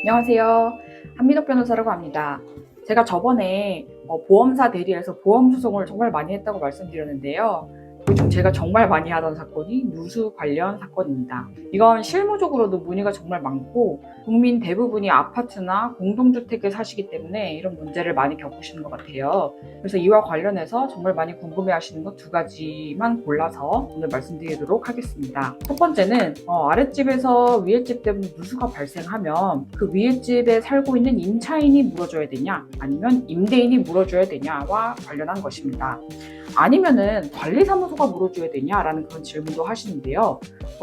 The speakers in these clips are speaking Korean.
안녕하세요. 한민옥 변호사라고 합니다. 제가 저번에 보험사 대리에서 보험 소송을 정말 많이 했다고 말씀드렸는데요. 요즘 제가 정말 많이 하던 사건이 누수 관련 사건입니다. 이건 실무적으로도 문의가 정말 많고 국민 대부분이 아파트나 공동주택에 사시기 때문에 이런 문제를 많이 겪으시는 것 같아요. 그래서 이와 관련해서 정말 많이 궁금해하시는 것 두 가지만 골라서 오늘 말씀드리도록 하겠습니다. 첫 번째는 아랫집에서 위에집 때문에 누수가 발생하면 그 위에집에 살고 있는 임차인이 물어줘야 되냐 아니면 임대인이 물어줘야 되냐와 관련한 것입니다. 아니면은 관리사무소가 물어줘야 되냐라는 그런 질문도 하시는데요.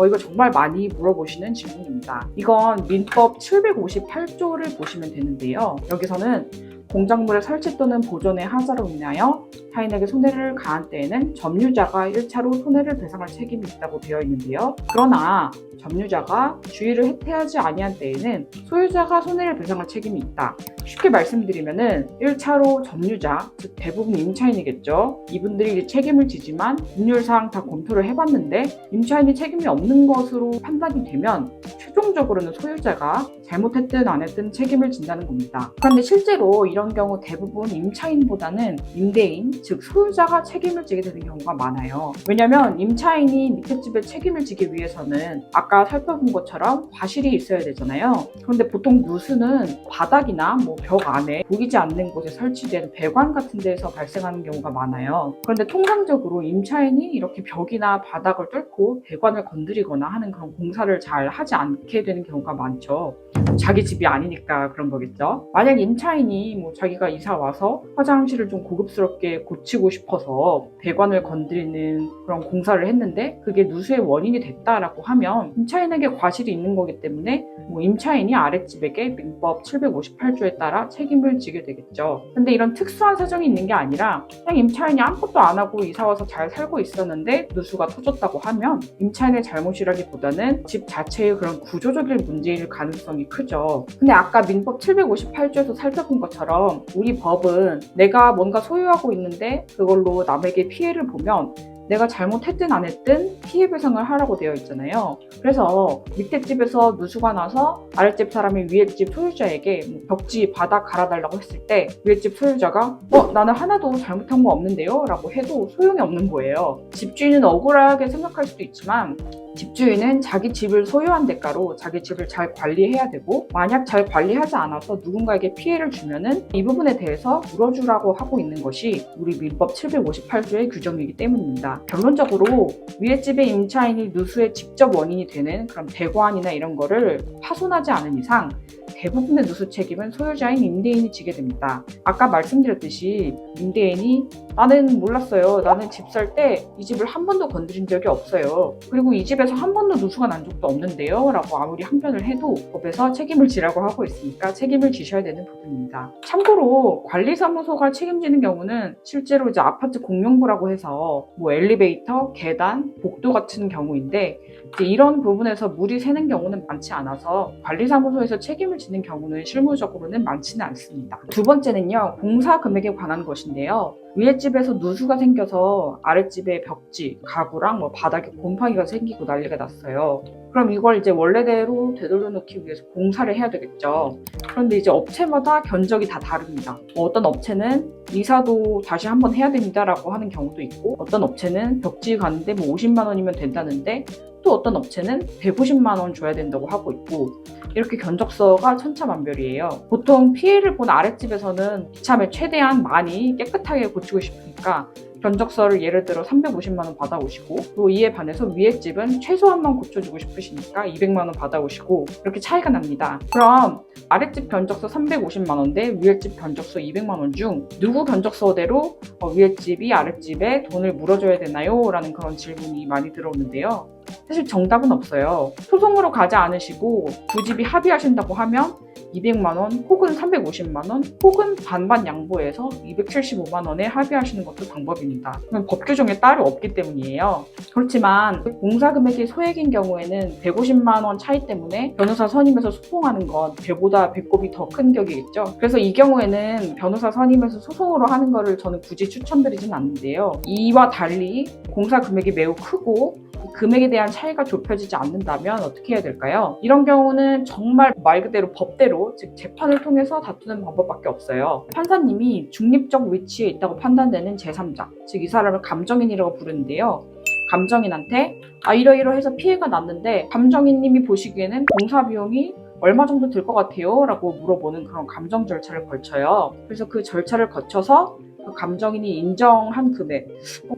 이거 정말 많이 물어보시는 질문입니다. 이건 민법 758조를 보시면 되는데요. 여기서는 공작물의 설치 또는 보존의 하자로 인하여 타인에게 손해를 가한 때에는 점유자가 1차로 손해를 배상할 책임이 있다고 되어 있는데요. 그러나 점유자가 주의를 해태하지 아니한 때에는 소유자가 손해를 배상할 책임이 있다. 쉽게 말씀드리면은 1차로 점유자, 즉 대부분 임차인이겠죠. 이분들이 책임을 지지만 법률상 다 검토를 해봤는데 임차인이 책임이 없는 것으로 판단이 되면 최종적으로는 소유자가 잘못했든 안 했든 책임을 진다는 겁니다. 그런데 실제로 이런 경우 대부분 임차인보다는 임대인, 즉 소유자가 책임을 지게 되는 경우가 많아요. 왜냐하면 임차인이 밑에 집에 책임을 지기 위해서는 아까 살펴본 것처럼 과실이 있어야 되잖아요. 그런데 보통 누수는 바닥이나 벽 안에 보이지 않는 곳에 설치된 배관 같은 데에서 발생하는 경우가 많아요. 그런데 통상적으로 임차인이 이렇게 벽이나 바닥을 뚫고 배관을 건드리거나 하는 그런 공사를 잘 하지 않게 되는 경우가 많죠. 자기 집이 아니니까 그런 거겠죠. 만약 임차인이 자기가 이사 와서 화장실을 좀 고급스럽게 고치고 싶어서 배관을 건드리는 그런 공사를 했는데 그게 누수의 원인이 됐다라고 하면 임차인에게 과실이 있는 거기 때문에 임차인이 아랫집에게 민법 758조에 따라 책임을 지게 되겠죠. 근데 이런 특수한 사정이 있는 게 아니라 그냥 임차인이 아무것도 안 하고 이사 와서 잘 살고 있었는데 누수가 터졌다고 하면 임차인의 잘못이라기보다는 집 자체의 그런 구조적인 문제일 가능성이 크죠. 근데 아까 민법 758조에서 살펴본 것처럼 우리 법은 내가 뭔가 소유하고 있는데 그걸로 남에게 피해를 보면 내가 잘못했든 안 했든 피해 배상을 하라고 되어 있잖아요. 그래서 밑에 집에서 누수가 나서 아랫집 사람이 위에 집 소유자에게 벽지 바닥 갈아달라고 했을 때 위에 집 소유자가 나는 하나도 잘못한 거 없는데요? 라고 해도 소용이 없는 거예요. 집주인은 억울하게 생각할 수도 있지만 집주인은 자기 집을 소유한 대가로 자기 집을 잘 관리해야 되고 만약 잘 관리하지 않아서 누군가에게 피해를 주면은 이 부분에 대해서 물어주라고 하고 있는 것이 우리 민법 758조의 규정이기 때문입니다. 결론적으로 위에 집의 임차인이 누수의 직접 원인이 되는 그런 배관이나 이런 거를 파손하지 않은 이상 대부분의 누수 책임은 소유자인 임대인이 지게 됩니다. 아까 말씀드렸듯이 임대인이 나는 몰랐어요. 나는 집 살 때 이 집을 한 번도 건드린 적이 없어요. 그리고 이 집에서 한 번도 누수가 난 적도 없는데요. 라고 아무리 항변을 해도 법에서 책임을 지라고 하고 있으니까 책임을 지셔야 되는 부분입니다. 참고로 관리사무소가 책임지는 경우는 실제로 이제 아파트 공용부라고 해서 엘리베이터, 계단, 복도 같은 경우인데 이런 부분에서 물이 새는 경우는 많지 않아서 관리사무소에서 책임을 지는 경우는 실무적으로는 많지는 않습니다. 두 번째는요, 공사 금액에 관한 것인데요. 위에 집에서 누수가 생겨서 아랫집에 벽지, 가구랑 바닥에 곰팡이가 생기고 난리가 났어요. 그럼 이걸 이제 원래대로 되돌려놓기 위해서 공사를 해야 되겠죠. 그런데 이제 업체마다 견적이 다 다릅니다. 어떤 업체는 이사도 다시 한번 해야 됩니다라고 하는 경우도 있고 어떤 업체는 벽지 가는데 50만 원이면 된다는데 또 어떤 업체는 150만 원 줘야 된다고 하고 있고 이렇게 견적서가 천차만별이에요. 보통 피해를 본 아랫집에서는 이참에 최대한 많이 깨끗하게 고치고 싶으니까 견적서를 예를 들어 350만 원 받아오시고 또 이에 반해서 위에 집은 최소한만 고쳐주고 싶으시니까 200만 원 받아오시고 이렇게 차이가 납니다. 그럼 아랫집 견적서 350만 원 대 위에 집 견적서 200만 원 중 누구 견적서대로 위에 집이 아랫집에 돈을 물어줘야 되나요? 라는 그런 질문이 많이 들어오는데요. 사실 정답은 없어요. 소송으로 가지 않으시고 두 집이 합의하신다고 하면 200만 원 혹은 350만 원 혹은 반반 양보해서 275만 원에 합의하시는 것도 방법입니다. 법 규정에 따로 없기 때문이에요. 그렇지만 공사 금액이 소액인 경우에는 150만 원 차이 때문에 변호사 선임해서 소송하는 건 배보다 배꼽이 더 큰 격이겠죠. 그래서 이 경우에는 변호사 선임해서 소송으로 하는 거를 저는 굳이 추천드리진 않는데요. 이와 달리 공사 금액이 매우 크고 금액에 대한 차이가 좁혀지지 않는다면 어떻게 해야 될까요? 이런 경우는 정말 말 그대로 법대로 형태로, 즉 재판을 통해서 다투는 방법밖에 없어요. 판사님이 중립적 위치에 있다고 판단되는 제3자, 즉 이 사람을 감정인이라고 부르는데요. 감정인한테 이러이러해서 피해가 났는데 감정인님이 보시기에는 공사 비용이 얼마 정도 들 것 같아요? 라고 물어보는 그런 감정 절차를 거쳐요. 그래서 그 절차를 거쳐서 그 감정인이 인정한 금액,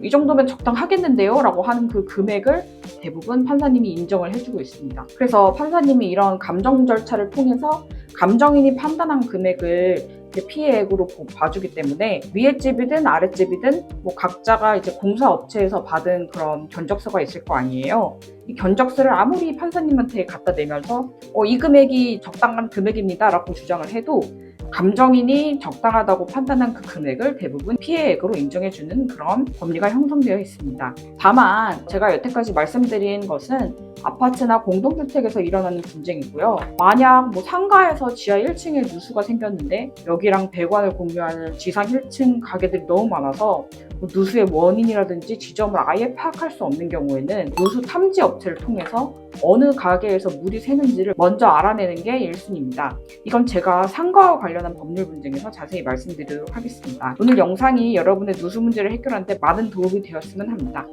이 정도면 적당하겠는데요? 라고 하는 그 금액을 대부분 판사님이 인정을 해주고 있습니다. 그래서 판사님이 이런 감정 절차를 통해서 감정인이 판단한 금액을 피해액으로 봐주기 때문에 위에집이든 아랫집이든 뭐 각자가 이제 공사업체에서 받은 그런 견적서가 있을 거 아니에요. 이 견적서를 아무리 판사님한테 갖다 내면서 이 금액이 적당한 금액입니다 라고 주장을 해도 감정인이 적당하다고 판단한 그 금액을 대부분 피해액으로 인정해주는 그런 법리가 형성되어 있습니다. 다만 제가 여태까지 말씀드린 것은 아파트나 공동주택에서 일어나는 분쟁이고요. 만약 뭐 상가에서 지하 1층에 누수가 생겼는데 여기랑 배관을 공유하는 지상 1층 가게들이 너무 많아서 누수의 원인이라든지 지점을 아예 파악할 수 없는 경우에는 누수 탐지 업체를 통해서 어느 가게에서 물이 새는지를 먼저 알아내는 게 1순위입니다. 이건 제가 상가와 관련한 법률 분쟁에서 자세히 말씀드리도록 하겠습니다. 오늘 영상이 여러분의 누수 문제를 해결하는 데 많은 도움이 되었으면 합니다.